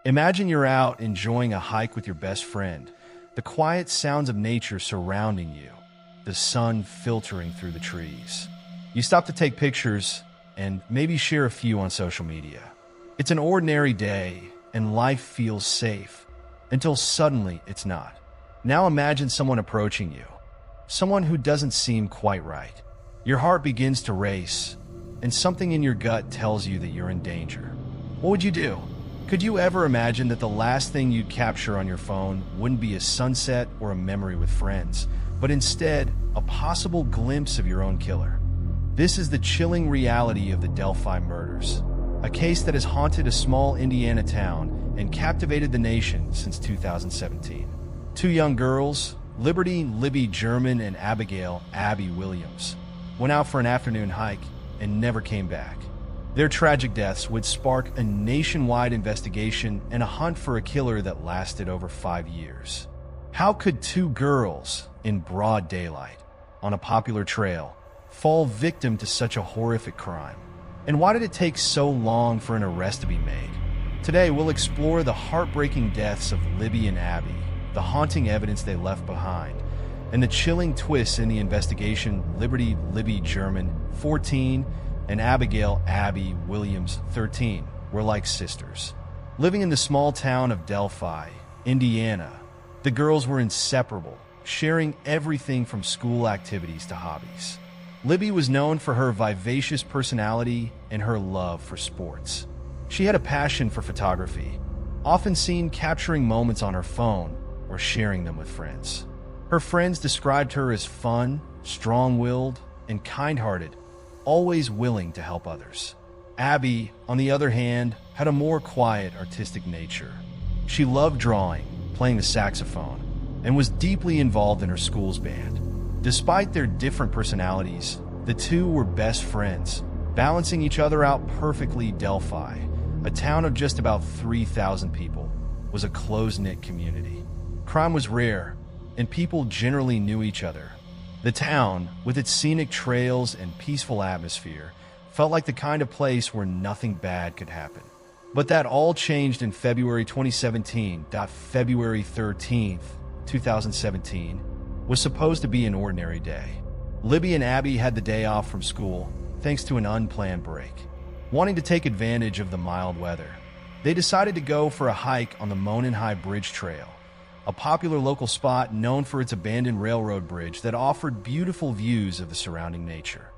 Imagine you're out enjoying a hike with your best friend, the quiet sounds of nature surrounding you, the sun filtering through the trees. You stop to take pictures and maybe share a few on social media. It's an ordinary day and life feels safe until suddenly it's not. Now imagine someone approaching you, someone who doesn't seem quite right. Your heart begins to race and something in your gut tells you that you're in danger. What would you do? Could you ever imagine that the last thing you'd capture on your phone wouldn't be a sunset or a memory with friends, but instead a possible glimpse of your own killer? This is the chilling reality of the Delphi murders, a case that has haunted a small Indiana town and captivated the nation since 2017. Two young girls, Liberty Libby German and Abigail Abby Williams, went out for an afternoon hike and never came back. Their tragic deaths would spark a nationwide investigation and a hunt for a killer that lasted over 5 years. How could two girls, in broad daylight, on a popular trail, fall victim to such a horrific crime? And why did it take so long for an arrest to be made? Today, we'll explore the heartbreaking deaths of Libby and Abby, the haunting evidence they left behind, and the chilling twists in the investigation. Liberty Libby German, 14, and Abigail Abby Williams, 13, were like sisters. Living in the small town of Delphi, Indiana, the girls were inseparable, sharing everything from school activities to hobbies. Libby was known for her vivacious personality and her love for sports. She had a passion for photography, often seen capturing moments on her phone or sharing them with friends. Her friends described her as fun, strong-willed, and kind-hearted, always willing to help others. Abby, on the other hand, had a more quiet, artistic nature. She loved drawing, playing the saxophone, and was deeply involved in her school's band. Despite their different personalities, the two were best friends, balancing each other out perfectly. Delphi, a town of just about 3,000 people, was a close-knit community. Crime was rare, and people generally knew each other. The town, with its scenic trails and peaceful atmosphere, felt like the kind of place where nothing bad could happen. But that all changed in February 2017. February 13th, 2017, was supposed to be an ordinary day. Libby and Abby had the day off from school, thanks to an unplanned break. Wanting to take advantage of the mild weather, they decided to go for a hike on the Monon High Bridge trail, a popular local spot known for its abandoned railroad bridge that offered beautiful views of the surrounding nature.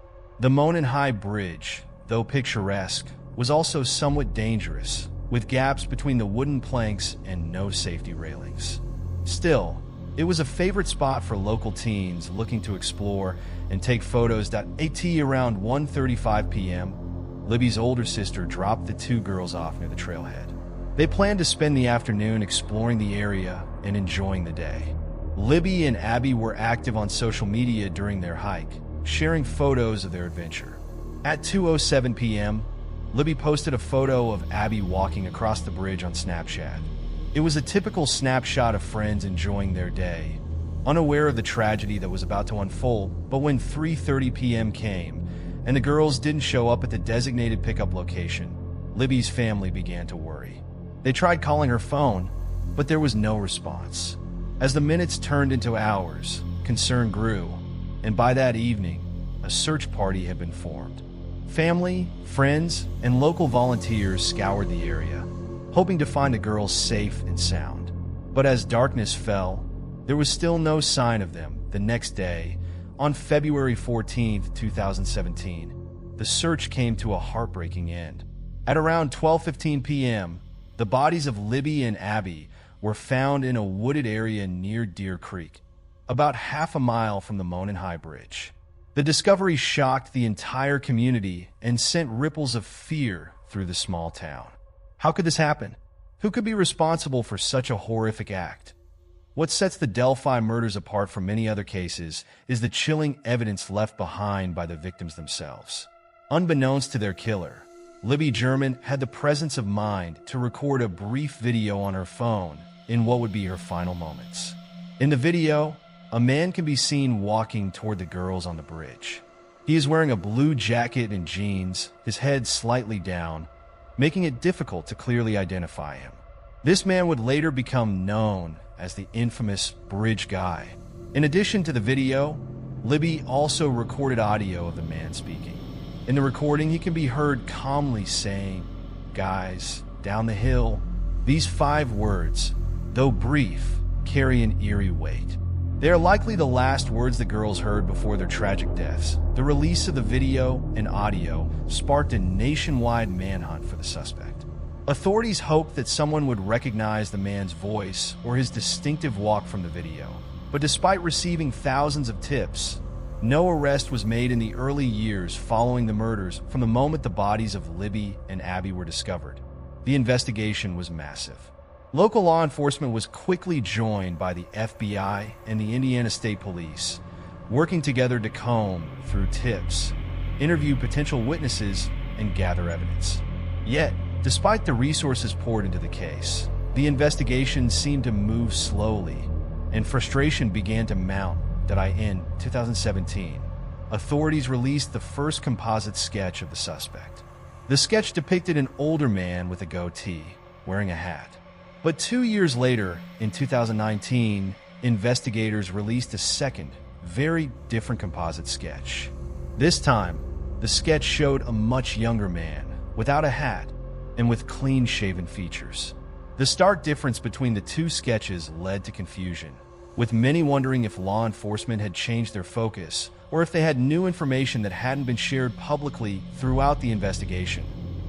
The Monon High Bridge, though picturesque, was also somewhat dangerous, with gaps between the wooden planks and no safety railings. Still, it was a favorite spot for local teens looking to explore and take photos. At around 1:35 p.m., Libby's older sister dropped the two girls off near the trailhead. They planned to spend the afternoon exploring the area and enjoying the day. Libby and Abby were active on social media during their hike, sharing photos of their adventure. At 2:07 p.m., Libby posted a photo of Abby walking across the bridge on Snapchat. It was a typical snapshot of friends enjoying their day, unaware of the tragedy that was about to unfold. But when 3:30 p.m. came and the girls didn't show up at the designated pickup location, Libby's family began to worry. They tried calling her phone, but there was no response. As the minutes turned into hours, concern grew, and by that evening, a search party had been formed. Family, friends, and local volunteers scoured the area, hoping to find the girls safe and sound. But as darkness fell, there was still no sign of them. The next day, on February 14th, 2017, the search came to a heartbreaking end. At around 12:15 p.m., the bodies of Libby and Abby were found in a wooded area near Deer Creek, about half a mile from the Monon High Bridge. The discovery shocked the entire community and sent ripples of fear through the small town. How could this happen? Who could be responsible for such a horrific act? What sets the Delphi murders apart from many other cases is the chilling evidence left behind by the victims themselves. Unbeknownst to their killer, Libby German had the presence of mind to record a brief video on her phone in what would be her final moments. In the video, a man can be seen walking toward the girls on the bridge. He is wearing a blue jacket and jeans, his head slightly down, making it difficult to clearly identify him. This man would later become known as the infamous Bridge Guy. In addition to the video, Libby also recorded audio of the man speaking. In the recording, he can be heard calmly saying, "Guys, down the hill." These 5 words, though brief, carry an eerie weight. They are likely the last words the girls heard before their tragic deaths. The release of the video and audio sparked a nationwide manhunt for the suspect. Authorities hoped that someone would recognize the man's voice or his distinctive walk from the video. But despite receiving thousands of tips, no arrest was made in the early years following the murders from the moment the bodies of Libby and Abby were discovered. The investigation was massive. Local law enforcement was quickly joined by the FBI and the Indiana State Police, working together to comb through tips, interview potential witnesses, and gather evidence. Yet, despite the resources poured into the case, the investigation seemed to move slowly, and frustration began to mount in 2017, authorities released the first composite sketch of the suspect. The sketch depicted an older man with a goatee, wearing a hat. But 2 years later, in 2019, investigators released a second, very different composite sketch. This time, the sketch showed a much younger man, without a hat, and with clean-shaven features. The stark difference between the 2 sketches led to confusion, with many wondering if law enforcement had changed their focus or if they had new information that hadn't been shared publicly throughout the investigation.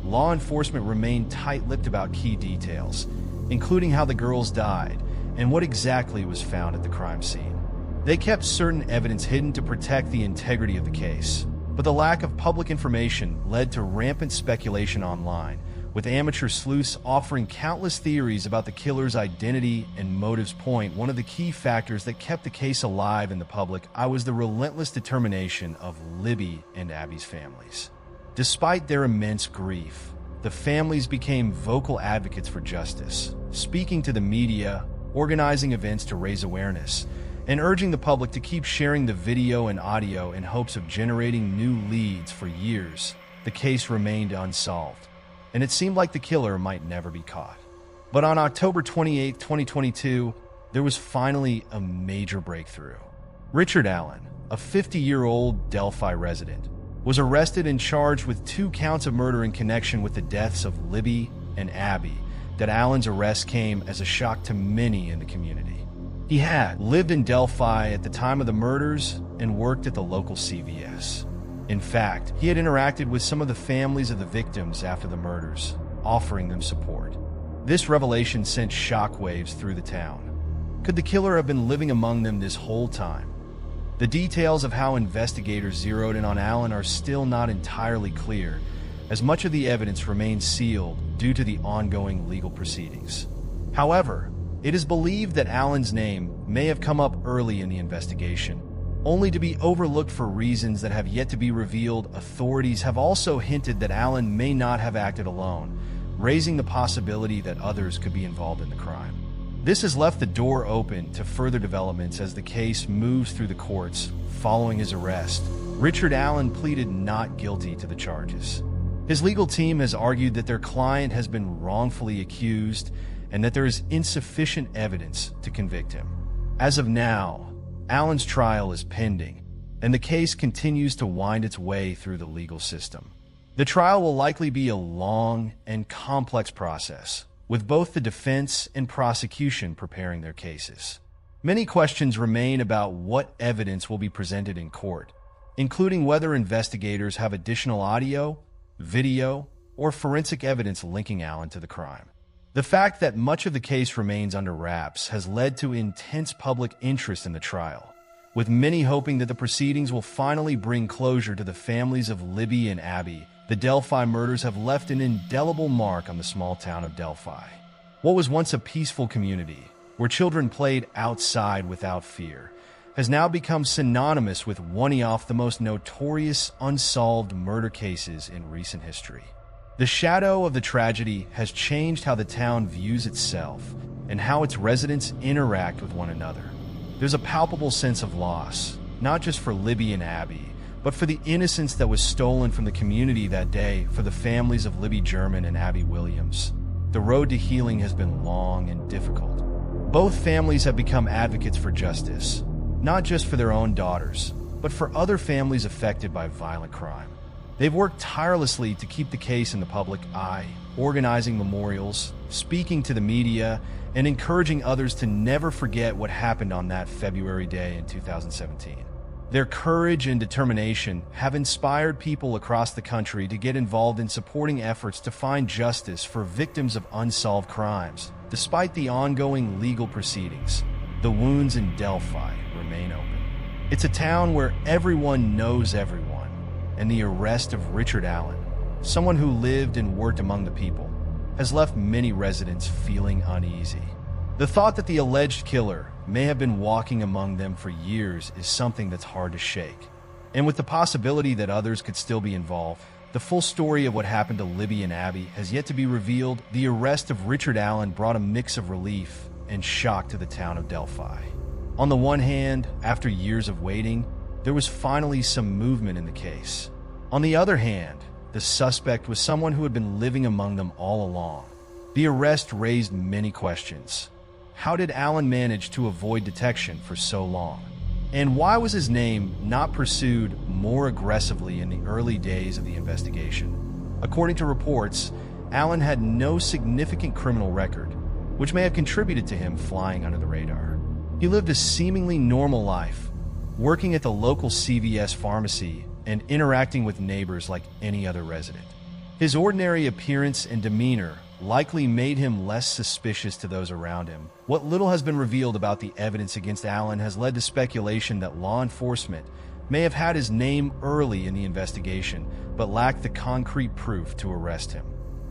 Law enforcement remained tight-lipped about key details, including how the girls died and what exactly was found at the crime scene. They kept certain evidence hidden to protect the integrity of the case, but the lack of public information led to rampant speculation online, with amateur sleuths offering countless theories about the killer's identity and motives. One of the key factors that kept the case alive in the public eye was the relentless determination of Libby and Abby's families. Despite their immense grief, the families became vocal advocates for justice, speaking to the media, organizing events to raise awareness, and urging the public to keep sharing the video and audio in hopes of generating new leads. For years, the case remained unsolved, and it seemed like the killer might never be caught. But on October 28, 2022, there was finally a major breakthrough. Richard Allen, a 50-year-old Delphi resident, was arrested and charged with 2 counts of murder in connection with the deaths of Libby and Abby. That Allen's arrest came as a shock to many in the community. He had lived in Delphi at the time of the murders and worked at the local CVS. In fact, he had interacted with some of the families of the victims after the murders, offering them support. This revelation sent shockwaves through the town. Could the killer have been living among them this whole time? The details of how investigators zeroed in on Allen are still not entirely clear, as much of the evidence remains sealed due to the ongoing legal proceedings. However, it is believed that Allen's name may have come up early in the investigation, only to be overlooked for reasons that have yet to be revealed. Authorities have also hinted that Allen may not have acted alone, raising the possibility that others could be involved in the crime. This has left the door open to further developments as the case moves through the courts. Following his arrest, Richard Allen pleaded not guilty to the charges. His legal team has argued that their client has been wrongfully accused and that there is insufficient evidence to convict him. As of now, Allen's trial is pending, and the case continues to wind its way through the legal system. The trial will likely be a long and complex process, with both the defense and prosecution preparing their cases. Many questions remain about what evidence will be presented in court, including whether investigators have additional audio, video, or forensic evidence linking Allen to the crime. The fact that much of the case remains under wraps has led to intense public interest in the trial, with many hoping that the proceedings will finally bring closure to the families of Libby and Abby. The Delphi murders have left an indelible mark on the small town of Delphi. What was once a peaceful community, where children played outside without fear, has now become synonymous with one of the most notorious unsolved murder cases in recent history. The shadow of the tragedy has changed how the town views itself and how its residents interact with one another. There's a palpable sense of loss, not just for Libby and Abby, but for the innocence that was stolen from the community that day for the families of Libby German and Abby Williams. the road to healing has been long and difficult. Both families have become advocates for justice, not just for their own daughters, but for other families affected by violent crime. They've worked tirelessly to keep the case in the public eye, organizing memorials, speaking to the media, and encouraging others to never forget what happened on that February day in 2017. Their courage and determination have inspired people across the country to get involved in supporting efforts to find justice for victims of unsolved crimes. Despite the ongoing legal proceedings, the wounds in Delphi remain open. It's a town where everyone knows everyone, and the arrest of Richard Allen, someone who lived and worked among the people, has left many residents feeling uneasy. The thought that the alleged killer may have been walking among them for years is something that's hard to shake. And with the possibility that others could still be involved, the full story of what happened to Libby and Abby has yet to be revealed. The arrest of Richard Allen brought a mix of relief and shock to the town of Delphi. On the one hand, after years of waiting, there was finally some movement in the case. On the other hand, the suspect was someone who had been living among them all along. The arrest raised many questions. How did Allen manage to avoid detection for so long? And why was his name not pursued more aggressively in the early days of the investigation? According to reports, Allen had no significant criminal record, which may have contributed to him flying under the radar. He lived a seemingly normal life, working at the local CVS pharmacy and interacting with neighbors like any other resident. His ordinary appearance and demeanor likely made him less suspicious to those around him. What little has been revealed about the evidence against Allen has led to speculation that law enforcement may have had his name early in the investigation, but lacked the concrete proof to arrest him.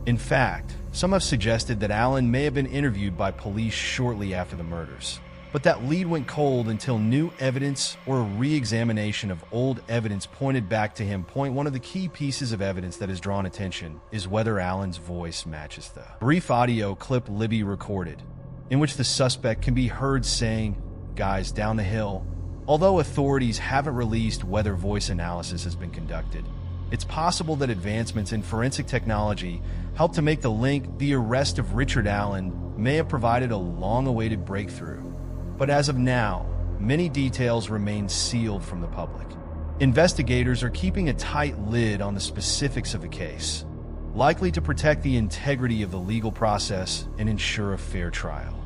In fact, some have suggested that Allen may have been interviewed by police shortly after the murders, but that lead went cold until new evidence or a re-examination of old evidence pointed back to him. One of the key pieces of evidence that has drawn attention is whether Allen's voice matches the brief audio clip Libby recorded, in which the suspect can be heard saying, "Guys, down the hill." Although authorities haven't released whether voice analysis has been conducted, it's possible that advancements in forensic technology helped to make the link. The arrest of Richard Allen may have provided a long-awaited breakthrough. But as of now, many details remain sealed from the public. Investigators are keeping a tight lid on the specifics of the case, likely to protect the integrity of the legal process and ensure a fair trial.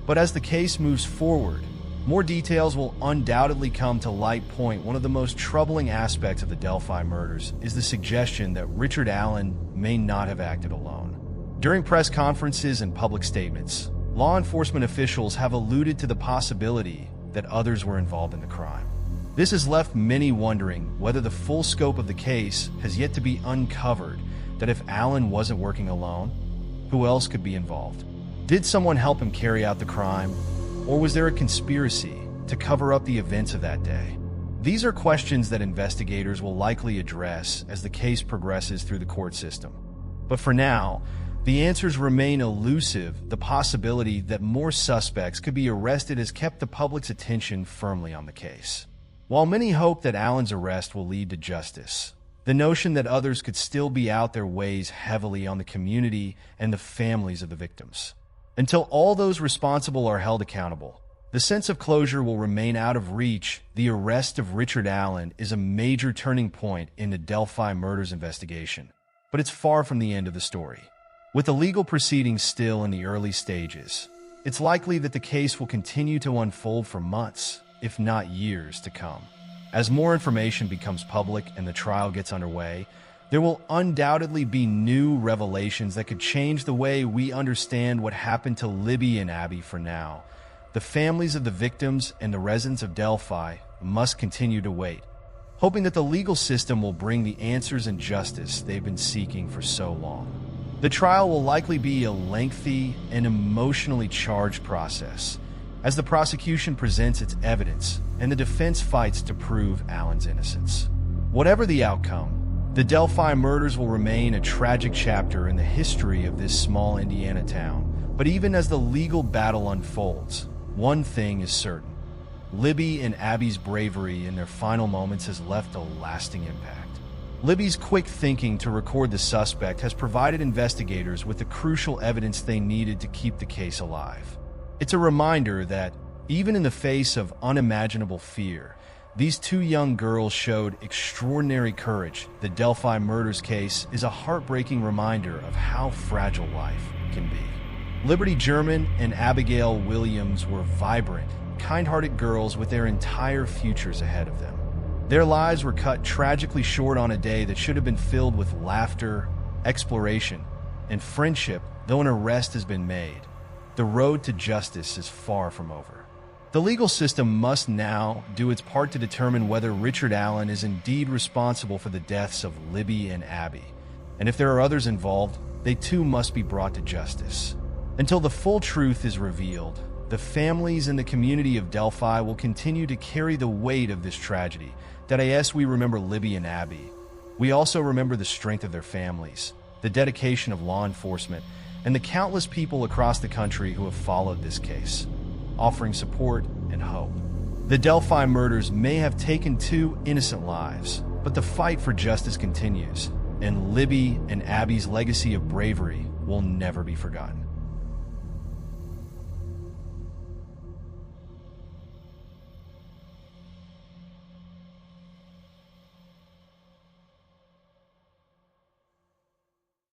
But as the case moves forward, more details will undoubtedly come to light. One of the most troubling aspects of the Delphi murders is the suggestion that Richard Allen may not have acted alone. During press conferences and public statements, law enforcement officials have alluded to the possibility that others were involved in the crime. This has left many wondering whether the full scope of the case has yet to be uncovered, that if Allen wasn't working alone, who else could be involved? Did someone help him carry out the crime, or was there a conspiracy to cover up the events of that day? These are questions that investigators will likely address as the case progresses through the court system. But for now, the answers remain elusive. The possibility that more suspects could be arrested has kept the public's attention firmly on the case. While many hope that Allen's arrest will lead to justice, the notion that others could still be out there weighs heavily on the community and the families of the victims. Until all those responsible are held accountable, the sense of closure will remain out of reach. The arrest of Richard Allen is a major turning point in the Delphi murders investigation, but it's far from the end of the story. With the legal proceedings still in the early stages, it's likely that the case will continue to unfold for months, if not years, to come. As more information becomes public and the trial gets underway, there will undoubtedly be new revelations that could change the way we understand what happened to Libby and Abby. For now, the families of the victims and the residents of Delphi must continue to wait, hoping that the legal system will bring the answers and justice they've been seeking for so long. The trial will likely be a lengthy and emotionally charged process, as the prosecution presents its evidence and the defense fights to prove Allen's innocence. Whatever the outcome, the Delphi murders will remain a tragic chapter in the history of this small Indiana town. But even as the legal battle unfolds, one thing is certain: Libby and Abby's bravery in their final moments has left a lasting impact. Libby's quick thinking to record the suspect has provided investigators with the crucial evidence they needed to keep the case alive. It's a reminder that, even in the face of unimaginable fear, these two young girls showed extraordinary courage. The Delphi murders case is a heartbreaking reminder of how fragile life can be. Liberty German and Abigail Williams were vibrant, kind-hearted girls with their entire futures ahead of them. Their lives were cut tragically short on a day that should have been filled with laughter, exploration, and friendship, though an arrest has been made. The road to justice is far from over. The legal system must now do its part to determine whether Richard Allen is indeed responsible for the deaths of Libby and Abby. And if there are others involved, they too must be brought to justice. Until the full truth is revealed, the families and the community of Delphi will continue to carry the weight of this tragedy. That yes, we remember Libby and Abby. We also remember the strength of their families, the dedication of law enforcement, and the countless people across the country who have followed this case, offering support and hope. The Delphi murders may have taken 2 innocent lives, but the fight for justice continues, and Libby and Abby's legacy of bravery will never be forgotten.